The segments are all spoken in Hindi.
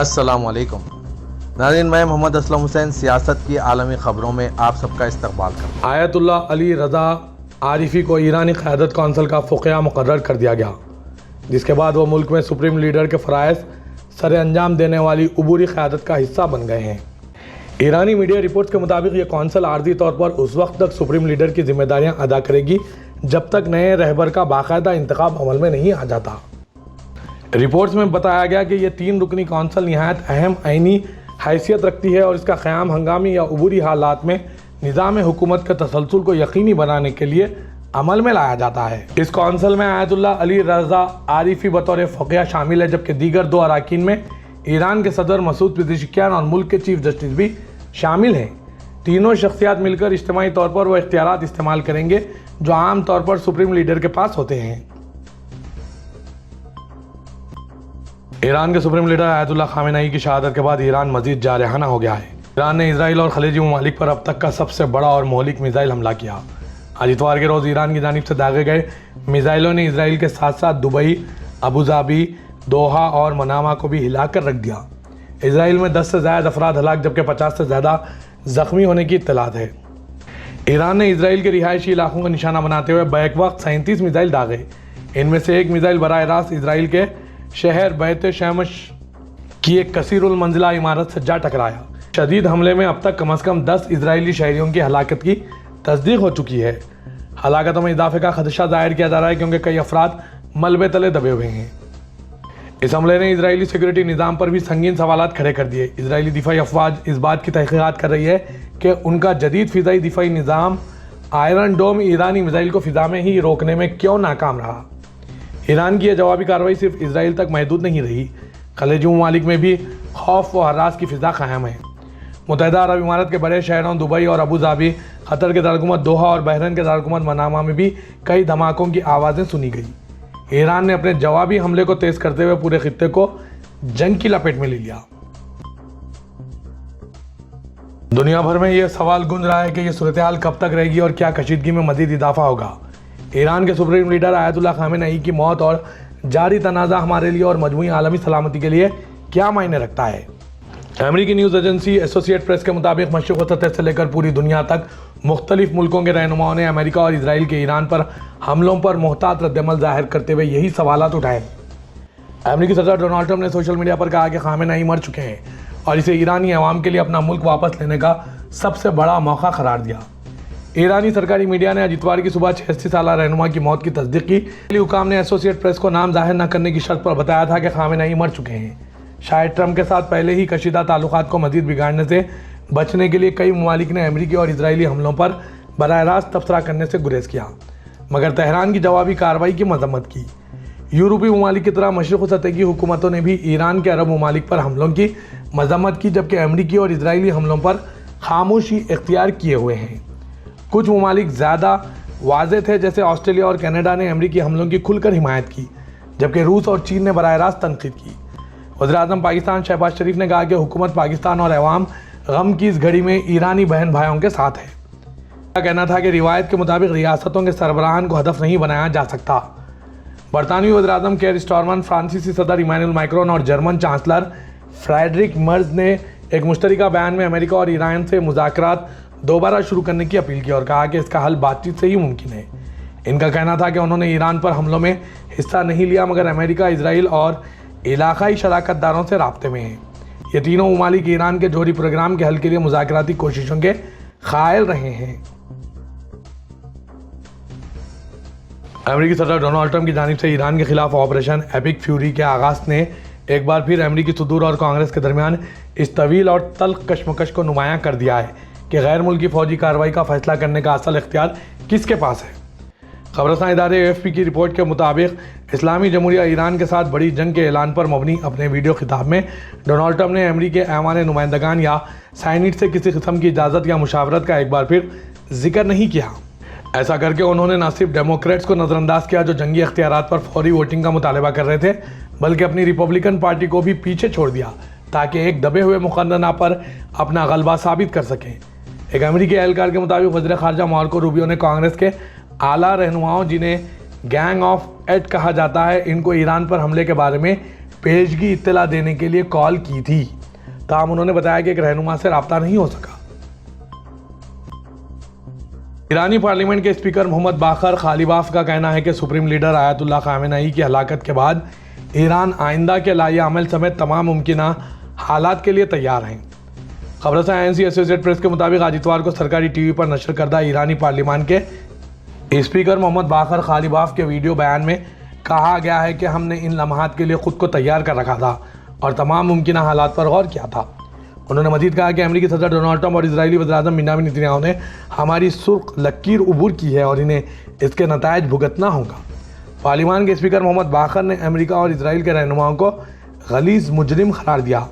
अस्सलाम वालेकुम नाज़रीन, मैं मोहम्मद असलम हुसैन सियासत की आलमी ख़बरों में आप सबका इस्तकबाल करता हूँ। आयतुल्लाह अली रज़ा आरिफ़ी को ईरानी क़यादत कौंसिल का फ़ुक़िया मुक़र्रर कर दिया गया, जिसके बाद वो मुल्क में सुप्रीम लीडर के फ़राइज़ सर अंजाम देने वाली अबूरी क़यादत का हिस्सा बन गए हैं। ईरानी मीडिया रिपोर्ट्स के मुताबिक ये कौंसिल आर्जी तौर पर उस वक्त तक सुप्रीम लीडर की जिम्मेदारियाँ अदा करेगी जब तक नए रहबर का बाकायदा इंतखाब अमल में नहीं आ जाता। रिपोर्ट्स में बताया गया कि यह 3 रुकनी कौंसिल नहायत अहम आइनी हैसियत रखती है और इसका क़याम हंगामी या अबूरी हालात में निज़ाम हुकूमत के तसलसल को यकीनी बनाने के लिए अमल में लाया जाता है। इस कौंसिल में आयतुल्लाह अली रज़ा आरिफ़ी बतौर फ़ुक़िया शामिल है, जबकि दीगर 2 अरकान में ईरान के सदर मसूद पेज़ेश्कियान और मुल्क के चीफ जस्टिस भी शामिल हैं। तीनों शख्सियात मिलकर इज्तिमाई तौर पर वह इख्तियारात इस्तेमाल करेंगे जो आम तौर पर सुप्रीम लीडर के पास होते हैं। ईरान के सुप्रीम लीडर आयतुल्लाह ख़ामेनेई की शहादत के बाद ईरान मज़ीद जारहाना हो गया है। ईरान ने इसराइल और खलीजी ममालिक पर अब तक का सबसे बड़ा और मोहलिक मिसाइल हमला किया। आज इतवार के रोज़ ईरान की जानिब से दागे गए मिसाइलों ने इसराइल के साथ साथ दुबई, अबू धाबी, दोहा और मनामा को भी हिलाकर रख दिया। इसराइल में 10 से ज़्यादा अफराद हलाक जबकि 50 से ज़्यादा ज़ख्मी होने की इत्तलात है। ईरान ने इसराइल के रिहायशी इलाकों का निशाना बनाते हुए बैक वक्त 37 मिसाइल दागे। इनमें से एक मिसाइल बराह रास्त इसराइल के शहर बैत शमश की एक कसीरुल मंजिला इमारत से जा टकराया। शदीद हमले में अब तक कम से कम 10 इजरायली शहरियों की हलाकत की तस्दीक हो चुकी है। हलाकतों में इजाफे का खदशा जाहिर किया जा रहा है क्योंकि कई अफराद मलबे तले दबे हुए हैं। इस हमले ने इजरायली सिक्योरिटी निज़ाम पर भी संगीन सवालात खड़े कर दिए। इजरायली दिफाई अफवाज इस बात की तहकीकात कर रही है कि उनका जदीद फ़िज़ाई दिफाई निज़ाम आयरन डोम ईरानी मिसाइल को फ़िज़ा में ही रोकने में क्यों नाकाम रहा। ईरान की यह जवाबी कार्रवाई सिर्फ इसराइल तक महदूद नहीं रही, खलीजी ममालिक में भी खौफ व हरास की फ़िज़ा कायम है। मुत्तहिदा अरब इमारात के बड़े शहरों दुबई और अबू धाबी, क़तर के दारकूमत दोहा और बहरीन के दारकूमत मनामा में भी कई धमाकों की आवाज़ें सुनी गई। ईरान ने अपने जवाबी हमले को तेज़ करते हुए पूरे खित्ते को जंग की लपेट में ले लिया। दुनिया भर में यह सवाल गूंज रहा है कि यह सूरत हाल कब तक रहेगी और क्या कशीदगी में मज़ीद इजाफा होगा। ईरान के सुप्रीम लीडर आयतुल्लाह ख़ामेनेई की मौत और जारी तनाज़ा हमारे लिए और मजमूई आलमी सलामती के लिए क्या मायने रखता है। अमेरिकी न्यूज़ एजेंसी एसोसिएट प्रेस के मुताबिक मशरिक़ वसत से लेकर पूरी दुनिया तक मुख्तलिफ मुल्कों के रहनुमाओं ने अमेरिका और इसराइल के ईरान पर हमलों पर मुहतात रद्दअमल ज़ाहिर करते हुए यही सवालात उठाए। अमेरिकी सदर डोनाल्ड ट्रंप ने सोशल मीडिया पर कहा कि ख़ामेनेई मर चुके हैं और इसे ईरानी अवाम के लिए अपना मुल्क वापस लेने का सबसे बड़ा मौका करार दिया। ईरानी सरकारी मीडिया ने आज इतवार की सुबह 86 साल रहनुमा की मौत की तस्दीक की। अली हुकाम ने एसोसिएट प्रेस को नाम जाहिर न करने की शर्त पर बताया था कि ख़ामेनेई मर चुके हैं। शायद ट्रंप के साथ पहले ही कशीदा ताल्लुकात को मज़ीद बिगाड़ने से बचने के लिए कई ममालिक ने अमेरिकी और इसराइली हमलों पर बराह रास्त तबसरा करने से गुरेज किया, मगर तेहरान की जवाबी कार्रवाई की मजम्मत की। यूरोपीय ममालिक की तरह मशरिक़ सतह की हुकूमतों ने भी ईरान के अरब ममालिक पर हमलों की मजम्मत की, जबकि अमेरिकी और इसराइली हमलों पर खामोशी इख्तियार किए हुए हैं। कुछ ममालिक ज़्यादा वाज़े थे, जैसे ऑस्ट्रेलिया और कनाडा ने अमेरिकी हमलों की खुलकर हिमायत की, जबकि रूस और चीन ने बराह रास्त तनकीद की। वज़ीर-ए-आज़म पाकिस्तान शहबाज शरीफ ने कहा कि हुकूमत पाकिस्तान और अवाम गम की इस घड़ी में ईरानी बहन भाइयों के साथ है। उनका कहना था कि रिवायत के मुताबिक रियासतों के सरबराहान को हदफ नहीं बनाया जा सकता। बरतानवी वज़ीर-ए-आज़म केयर स्टारमर, फ्रांसीसी सदर इमानुएल मैक्रोन और जर्मन चांसलर फ्रेडरिक मर्ज ने एक मुश्तरका बयान में अमेरिका और ईरान से मुज़ाकरात दोबारा शुरू करने की अपील की और कहा कि इसका हल बातचीत से ही मुमकिन है। इनका कहना था कि उन्होंने ईरान पर हमलों में हिस्सा नहीं लिया, मगर अमेरिका, इसराइल और इलाकाई शराकतदारों से राब्ते में हैं। ये तीनों ममालिक ईरान के जौहरी प्रोग्राम के हल के लिए मुज़ाकराती कोशिशों के ख़ायल रहे हैं। अमेरिकी सदर डोनाल्ड ट्रंप की जानिब से ईरान के खिलाफ ऑपरेशन एपिक फ्यूरी के आगाज़ ने एक बार फिर अमेरिकी सदूर और कांग्रेस के दरमियान इस तवील और तल्ख कशमकश को नुमायां कर दिया है कि गैर मुल्की फ़ौजी कार्रवाई का फैसला करने का असल इख्तियार किसके पास है। खबरसां इदारे AFP की रिपोर्ट के मुताबिक इस्लामी जमहूरिया ईरान के साथ बड़ी जंग के ऐलान पर मबनी अपने वीडियो खिताब में डोनाल्ड ट्रंप ने अमेरिकी ऐवान नुमाइंदगान या साइनेट से किसी किस्म की इजाज़त या मुशावरत का एक बार फिर जिक्र नहीं किया। ऐसा करके उन्होंने न सिर्फ डेमोक्रेट्स को नज़रअंदाज किया जो जंगी अख्तियारात पर फौरी वोटिंग का मुतालबा कर रहे थे, बल्कि अपनी रिपब्लिकन पार्टी को भी पीछे छोड़ दिया ताकि एक दबे हुए मुक़न्नना पर अपना गलबा साबित कर सकें। एक अमेरिकी एहलकार के मुताबिक वज़ीर ख़ारजा मार्को रूबियो ने कांग्रेस के आला रहनुमाओं, जिन्हें गैंग ऑफ एट कहा जाता है, इनको ईरान पर हमले के बारे में पेशगी इत्तला देने के लिए कॉल की थी। ताहम उन्होंने बताया कि एक रहनुमा से राब्ता नहीं हो सका। ईरानी पार्लियामेंट के स्पीकर मोहम्मद बाकर खालिबाफ का कहना है कि सुप्रीम लीडर आयतुल्लाह खामेनेई की हलाकत के बाद ईरान आइंदा के लाएअमल समेत तमाम मुमकिन हालात के लिए तैयार हैं। खबर INC एसोसिएटेड प्रेस के मुताबिक आज इतवार को सरकारी टीवी पर नशर करदा ईरानी पार्लियामेंट के स्पीकर मोहम्मद बाकर खालिबाफ के वीडियो बयान में कहा गया है कि हमने इन लम्हात के लिए खुद को तैयार कर रखा था और तमाम मुमकिन हालात पर गौर किया था। उन्होंने मजीद कहा कि अमेरिकी सदर डोनाल्ड ट्रंप और इजरायली वज़ीर-ए-आज़म बेंजामिन नेतन्याहू ने हमारी सुर्ख लकीर उबूर की है और इन्हें इसके नतायज भुगतना होगा। पार्लियामेंट के स्पीकर मोहम्मद बाकर ने अमेरिका और इसराइल के रहनुमाओं को गलीज मुजरिम करार दिया।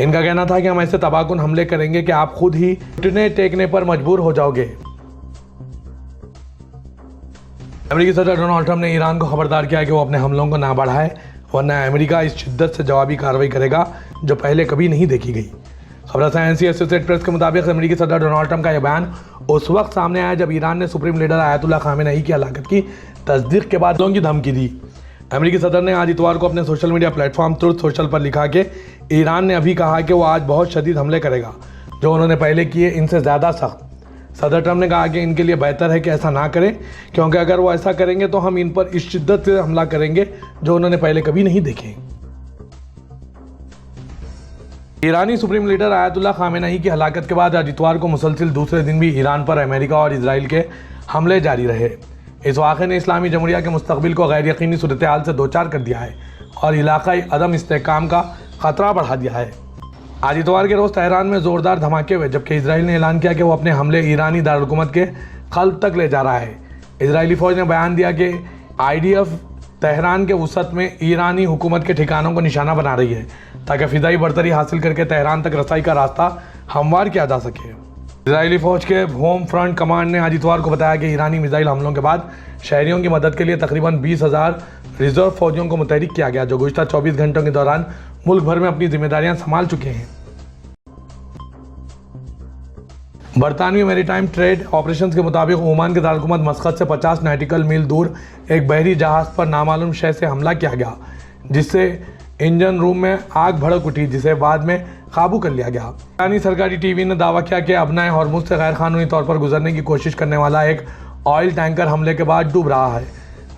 इनका कहना था कि हम ऐसे तबाहकुन हमले करेंगे कि आप खुद ही घुटने टेकने पर मजबूर हो जाओगे। अमेरिकी सदर डोनाल्ड ट्रंप ने ईरान को खबरदार किया कि वो अपने हमलों को ना बढ़ाए वरना अमेरिका इस शिद्दत से जवाबी कार्रवाई करेगा जो पहले कभी नहीं देखी गई। खबर INC एसोसिएटेड प्रेस के मुताबिक अमेरिकी सदर डोनाल्ड ट्रंप का यह बयान उस वक्त सामने आया जब ईरान ने सुप्रीम लीडर आयतुल्लाह खामेनेई की हलाकत की तस्दीक के बाद की धमकी दी। अमेरिकी सदर ने आज इतवार को अपने social media platform truth social पर लिखा कि ईरान ने अभी कहा कि वो आज बहुत शदीद हमले करेगा जो उन्होंने पहले किए इनसे ज़्यादा सख्त। सदर ट्रंप ने कहा कि इनके लिए बेहतर है कि ऐसा ना करें क्योंकि अगर वो ऐसा करेंगे तो हम इन पर इस शिद्दत से हमला करेंगे जो उन्होंने पहले कभी नहीं देखे। ईरानी सुप्रीम लीडर आयतुल्लाह खामेनेई की हलाकत के बाद आज इतवार को मुसलसिल दूसरे दिन भी ईरान पर अमेरिका और इसराइल के हमले जारी रहे। इस वाक़े ने इस्लामी जमहूरिया के मुस्तकबिल को गैर यकीनी सूरत हाल से दोचार कर दिया है और इलाकाई अदम इस्तेहकाम का खतरा बढ़ा दिया है। आज इतवार के रोज़ तेहरान में ज़ोरदार धमाके हुए जबकि इसराइल ने ऐलान किया कि वो अपने हमले ईरानी दारुलहुकूमत के क़ल्ब तक ले जा रहा है। इसराइली फ़ौज ने बयान दिया कि IDF तेहरान के वसत में ईरानी हुकूमत के ठिकानों को निशाना बना रही है ताकि फ़िज़ाई बरतरी हासिल करके तेहरान तक रसाई का रास्ता हमवार किया जा सके। इसराइली फ़ौज के होम फ्रंट कमांड ने आज इतवार को बताया कि ईरानी मिसाइल हमलों के बाद शहरियों की मदद के लिए तकरीबन 20,000 रिजर्व फौजियों को मुतहरिक किया गया जो गुज़िश्ता 24 घंटों के दौरान मुल्क भर में अपनी जिम्मेदारियां संभाल चुके हैं। बरतानवी मैरीटाइम ट्रेड ऑपरेशंस के मुताबिक ओमान के दारुलहुकूमत मस्कत से 50 नॉटिकल मील दूर एक बहरी जहाज़ पर नामालूम शय से हमला किया गया जिससे इंजन रूम में आग भड़क उठी जिसे बाद में काबू कर लिया गया। ईरानी सरकारी टीवी ने दावा किया कि अबनाए हॉर्मुज़ से गैर कानूनी तौर पर गुजरने की कोशिश करने वाला एक ऑयल टैंकर हमले के बाद डूब रहा है।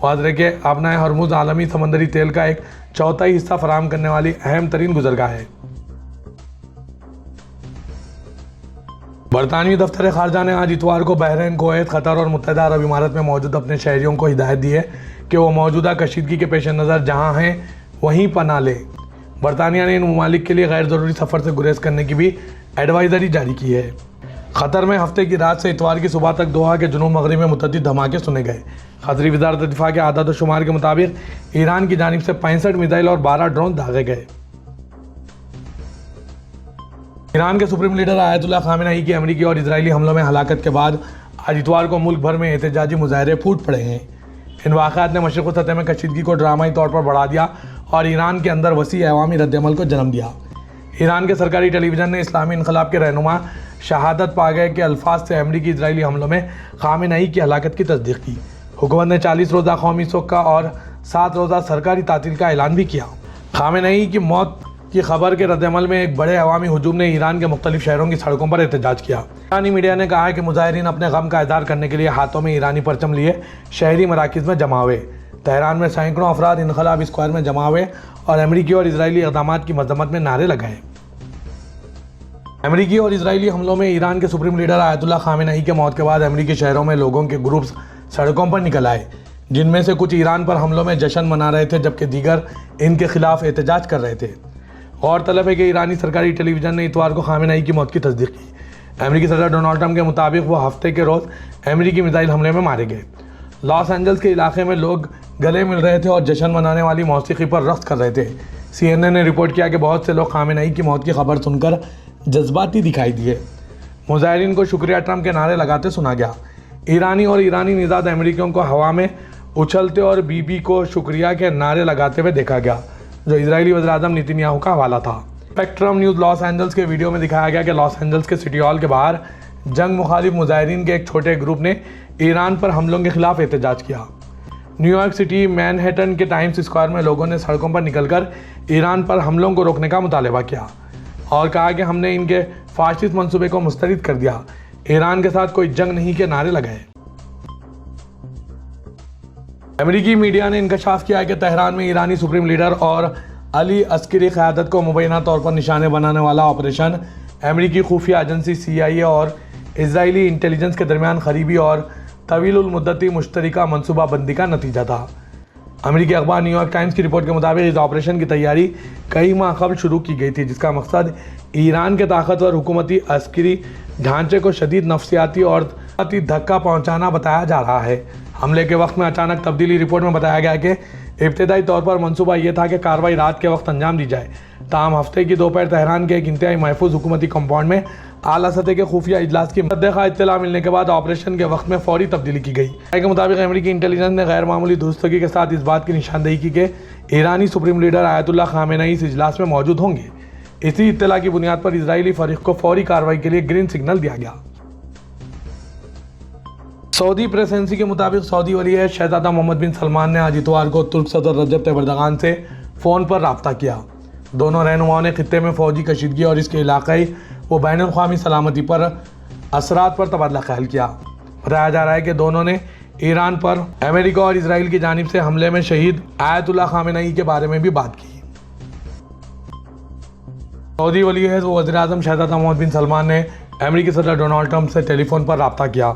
वाज़ेह के अबनाए हॉर्मुज़ आलमी समंदरी तेल का एक चौथाई हिस्सा फराहम करने वाली अहम तरीन गुजरगाह है। बरतानवी दफ्तर खारजा ने आज इतवार को बहरीन, कुवैत, कतर और मुत्तहिदा अरब इमारात में मौजूद अपने शहरियों को हिदायत दी है कि वो मौजूदा कशीदगी के पेश नज़र जहाँ हैं वहीं पनाह लें। बरतानिया ने इन ममालिक के लिए गैर ज़रूरी सफ़र से गुरेज करने की भी एडवाइज़री जारी की है। क़तर में हफ्ते की रात से इतवार की सुबह तक दोहा के जुनूब मगरिब में मुतअद्दिद धमाके सुने गए। क़तरी वज़ारत दिफ़ा के आदाद व शुमार के मुताबिक ईरान की जानिब से 65 मिसाइल और 12 ड्रोन दागे गए। ईरान के सुप्रीम लीडर आयतुल्लाह खामेनेई की अमेरिकी और इजरायली हमलों में हलाकत के बाद आज इतवार को मुल्क भर में एहतजाजी मुजाहरे फूट पड़े हैं। इन वाक़यात ने मशरिक़ सतह में कशीदगी को ड्रामाई तौर पर बढ़ा दिया और ईरान के अंदर वसी अवामी रद्दअमल को जन्म दिया। ईरान के सरकारी टेलीविज़न ने इस्लामी इनकलाब के रहनुमा शहादत पा गए के अल्फाज से अमेरिकी इजरायली हमलों में खामेनेई की हलाकत की तस्दीक की। हुकूमत ने 40 रोज़ा कौमी शोक का और 7 रोज़ा सरकारी तातील का ऐलान भी किया। खामेनेई की मौत की खबर के रद्दअमल में एक बड़े अवामी हुजूम ने ईरान के मुख्तलिफ शहरों की सड़कों पर एहतजाज किया। ईरानी मीडिया ने कहा है कि मुजाहिरीन अपने गम का इज़हार करने के लिए हाथों में ईरानी परचम लिए शहरी मराकिज़ में जमा हुए। तेहरान में सैकड़ों अफराद इनकलाब स्क्वायर में जमा हुए और अमेरिकी और इजरायली इक़दाम की मज़म्मत में नारे लगाए। अमेरिकी और इजरायली हमलों में ईरान के सुप्रीम लीडर आयतुल्लाह खामेनेई के मौत के बाद अमेरिकी शहरों में लोगों के ग्रुप्स सड़कों पर निकल आए, जिनमें से कुछ ईरान पर हमलों में जश्न मना रहे थे जबकि दीगर इनके खिलाफ एहतजाज कर रहे थे। गौरतलब है कि ईरानी सरकारी टेलीविज़न ने इतवार को खामेनेई की मौत की तस्दीक की। अमेरिकी सदर डोनाल्ड ट्रंप के मुताबिक वो हफ्ते के रोज़ अमेरिकी मिसाइल हमले में मारे गए। लॉस एंजल्स के इलाके में लोग गले मिल रहे थे और जश्न मनाने वाली मौसीकी पर रक़्स कर रहे थे। CNN ने रिपोर्ट किया कि बहुत से लोग खामेनेई की मौत की खबर सुनकर जज्बाती दिखाई दिए। मुजाहिरीन को शुक्रिया ट्रंप के नारे लगाते सुना गया। ईरानी और ईरानी निज़ाद अमेरिकियों को हवा में उछलते और बीबी को शुक्रिया के नारे लगाते हुए देखा गया, जो इजरायली वज़ीर-ए-आज़म नेतन्याहू का हवाला था। स्पेक्ट्रम न्यूज़ लॉस एंजल्स के वीडियो में दिखाया गया कि लॉस एंजल्स के सिटी हॉल के बाहर जंग मुखालिफ मुजाहिरीन के एक छोटे ग्रुप ने ईरान पर हमलों के खिलाफ एहतजाज किया। न्यूयॉर्क सिटी मैनहट्टन के टाइम्स स्क्वायर में लोगों ने सड़कों पर निकलकर ईरान पर हमलों को रोकने का मुतालबा किया और कहा कि हमने इनके फाशिस्ट मंसूबे को मुस्तरद कर दिया, ईरान के साथ कोई जंग नहीं के नारे लगाए। अमेरिकी मीडिया ने इंकशाफ किया कि तेहरान में ईरानी सुप्रीम लीडर और अली अस्करी क़यादत को मुबैना तौर पर निशाने बनाने वाला ऑपरेशन अमेरिकी खुफिया एजेंसी CIA और इजरायली इंटेलिजेंस के दरमियान करीबी और तवीलुल मुद्दती मुश्तरका मनसूबाबंदी का नतीजा था। अमेरिकी अखबार न्यूयॉर्क टाइम्स की रिपोर्ट के मुताबिक इस ऑपरेशन की तैयारी कई माह कबल शुरू की गई थी, जिसका मकसद ईरान के ताकतवर हुकूमती अस्करी ढांचे को शदीद नफसियाती और धक्का पहुंचाना बताया जा रहा है। हमले के वक्त में अचानक तब्दीली रिपोर्ट में बताया गया कि इब्तदाई तौर पर मंसूबा यह था कि कार्रवाई रात के वक्त अंजाम दी जाए। ताहम हफ्ते की दोपहर तेहरान के एक इंतहाई महफूज हुकूमती कंपाउंड में आला सतह के खुफिया इजलास की मुद्दे इत्तला मिलने के बाद ऑपरेशन के वक्त में फौरी तब्दीली की गई। के मुताबिक अमेरिकी इंटेलिजेंस ने गैर मामूली दुरुस्तगी के साथ इस बात की निशानदेही की कि ईरानी सुप्रीम लीडर आयतुल्लाह खामेनेई इस इजलास में मौजूद होंगे। इसी इत्तला की बुनियाद पर इजरायली फरीक को फौरी कार्रवाई के लिए ग्रीन सिग्नल दिया गया। सऊदी प्रेस एजेंसी के मुताबिक सऊदी वली शहजादा मोहम्मद बिन सलमान ने आज इतवार को तुर्क सदर रजब तैयब एर्दोगान से फ़ोन पर रब्ता किया। दोनों रहनुमाओं ने खित्ते में फ़ौजी कशीदगी और इसके इलाक़ाई व बैनुल-अक़वामी सलामती पर असरात पर तबादला ख्याल किया। बताया जा रहा है कि दोनों ने ईरान पर अमेरिका और इसराइल की जानिब से हमले में शहीद आयतुल्लाह खामेनेई के बारे में भी बात की। सऊदी वली व वज़ीर-ए-आज़म शहजादा मोहम्मद बिन सलमान ने अमेरिकी सदर डोनाल्ड ट्रंप से टेलीफोन पर रब्ता किया।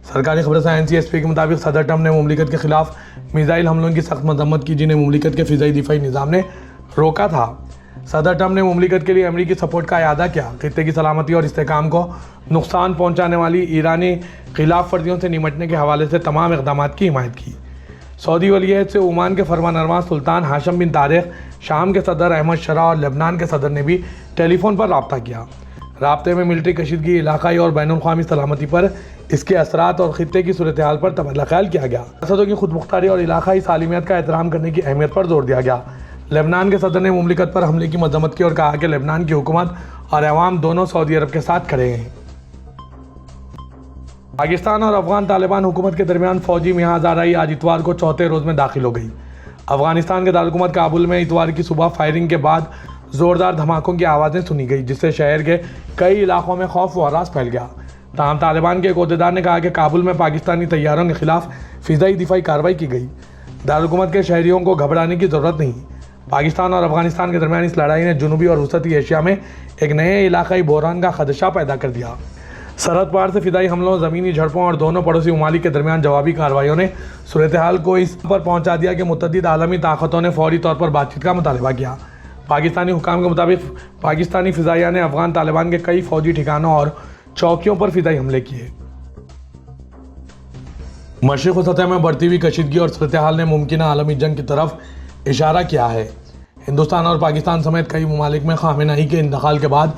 सरकारी खबर NCSP के मुताबिक सदर ट्रंप ने मुमलिकत के खिलाफ मिसाइल हमलों की सख्त मजम्मत की, जिन्हें मुमलिकत के फ़िज़ाई दिफाई निज़ाम ने रोका था। सदर ट्रंप ने मुमलिकत के लिए अमेरिकी सपोर्ट का अयादा किया, खित्ते की सलामती और इस्तेहकाम को नुकसान पहुँचाने वाली ईरानी खिलाफ वर्जियों से निमटने के हवाले से तमाम इक़दाम की हिमायत की। सऊदी वलीअहद से ओमान के फरमानरमा सुल्तान हाशम बिन तारिक, शाम के सदर अहमद शरा और लेबनान के सदर ने भी टेलीफोन पर रब्ता किया। राब्ते में मिलिट्री कशीदगी, इलाकाई और बैनुल-अक़वामी सलामती पर इसके असरात और खित्ते की सूरत हाल पर तबादला ख्याल किया गया। रियासतों की खुद मुख्तारी और इलाकाई सालिमियत का एहतराम करने की अहमियत पर जोर दिया गया। लेबनान के सदर ने मुमलिकत पर हमले की मजम्मत की और कहा कि लेबनान की हुकूमत और अवाम दोनों सऊदी अरब के साथ खड़े हैं। पाकिस्तान और अफगान तालिबान हुकूमत के दरमियान फौजी मियाज़ाराई आज इतवार को चौथे रोज़ में दाखिल हो गई। अफगानिस्तान के दारुल-हुकूमत काबुल में इतवार की सुबह फायरिंग के बाद ज़ोरदार धमाकों की आवाज़ें सुनी गई, जिससे शहर के कई इलाकों में खौफ व हरास फैल गया। ताहम तालिबान के एक अहदेदार ने कहा कि काबुल में पाकिस्तानी तैयारों के खिलाफ फ़िज़ाई दिफाई कार्रवाई की गई। दारुल-हुकूमत के शहरियों को घबराने की ज़रूरत नहीं। पाकिस्तान और अफगानिस्तान के दरमियान इस लड़ाई ने जनूबी और वसती एशिया में एक नए इलाकाई बहरान का खदशा पैदा कर दिया। सरहद पार से फ़िज़ाई हमलों, ज़मीनी झड़पों और दोनों पड़ोसी ममालिक के दरमियान जवाबी कार्रवाइयों ने सूरत हाल को इस पर पहुँचा दिया कि मुतअद्दिद आलमी ताकतों ने फौरी तौर पर बातचीत का मुतालबा किया। पाकिस्तानी हुकाम के मुताबिक पाकिस्तानी फ़िज़ाइया ने अफगान तालिबान के कई फ़ौजी ठिकानों और चौकियों पर फ़िज़ाई हमले किए। मशरिक़ सतह में बढ़ती हुई कशीदगी और सूरत हाल ने मुमकिन आलमी जंग की तरफ इशारा किया है। हिंदुस्तान और पाकिस्तान समेत कई ममालिक में खामेनेई के इंतकाल के बाद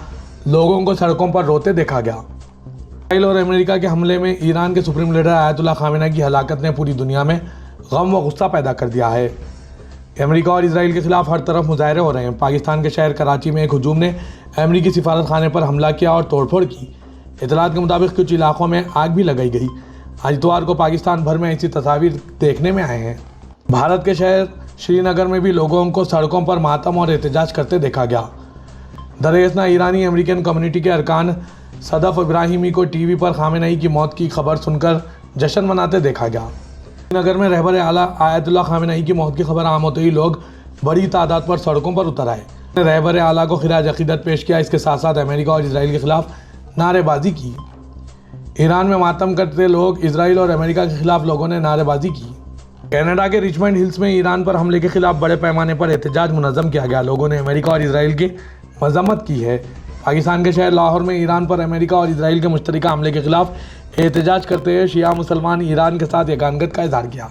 लोगों को सड़कों पर रोते देखा गया। इसराइल और अमेरिका के हमले में ईरान के सुप्रीम लीडर आयतुल्लाह खामेनेई की हलाकत ने पूरी दुनिया में गम व गुस्सा पैदा कर दिया है। अमेरिका और इसराइल के खिलाफ हर तरफ मुजाहरे हो रहे हैं। पाकिस्तान के शहर कराची में एक हुजूम ने अमेरिकी सिफारत खाने पर हमला किया और तोड़फोड़ की। इतलात के मुताबिक कुछ इलाकों में आग भी लगाई गई। आज इतवार को पाकिस्तान भर में ऐसी तस्वीर देखने में आए हैं। भारत के शहर श्रीनगर में भी लोगों को सड़कों पर मातम और एहतजाज करते देखा गया। दरअसल ईरानी अमेरिकन कम्युनिटी के अरकान सदफ इब्राहिमी को टीवी पर खामेनेई की मौत की खबर सुनकर जश्न मनाते देखा गया। श्रीनगर में रहबर आला आयतुल्लाह खामेनेई की मौत की खबर आम होते ही लोग बड़ी तादाद पर सड़कों पर उतर आए। रहबर आला को खिराज अकीदत पेश किया। इसके साथ साथ अमेरिका और इसराइल के खिलाफ नारेबाजी की। ईरान में मातम करते लोग इसराइल और अमेरिका के खिलाफ लोगों ने नारेबाजी की। कनाडा के रिचमंड हिल्स में ईरान पर हमले के खिलाफ बड़े पैमाने पर एहतजाज मुनज़्ज़म किया गया। लोगों ने अमेरिका और इसराइल की मजम्मत की है। पाकिस्तान के शहर लाहौर में ईरान पर अमेरिका और इसराइल के मुश्तरका हमले के खिलाफ एहतजाज करते हुए शिया मुसलमान ईरान के साथ यकानगत का इज़हार किया।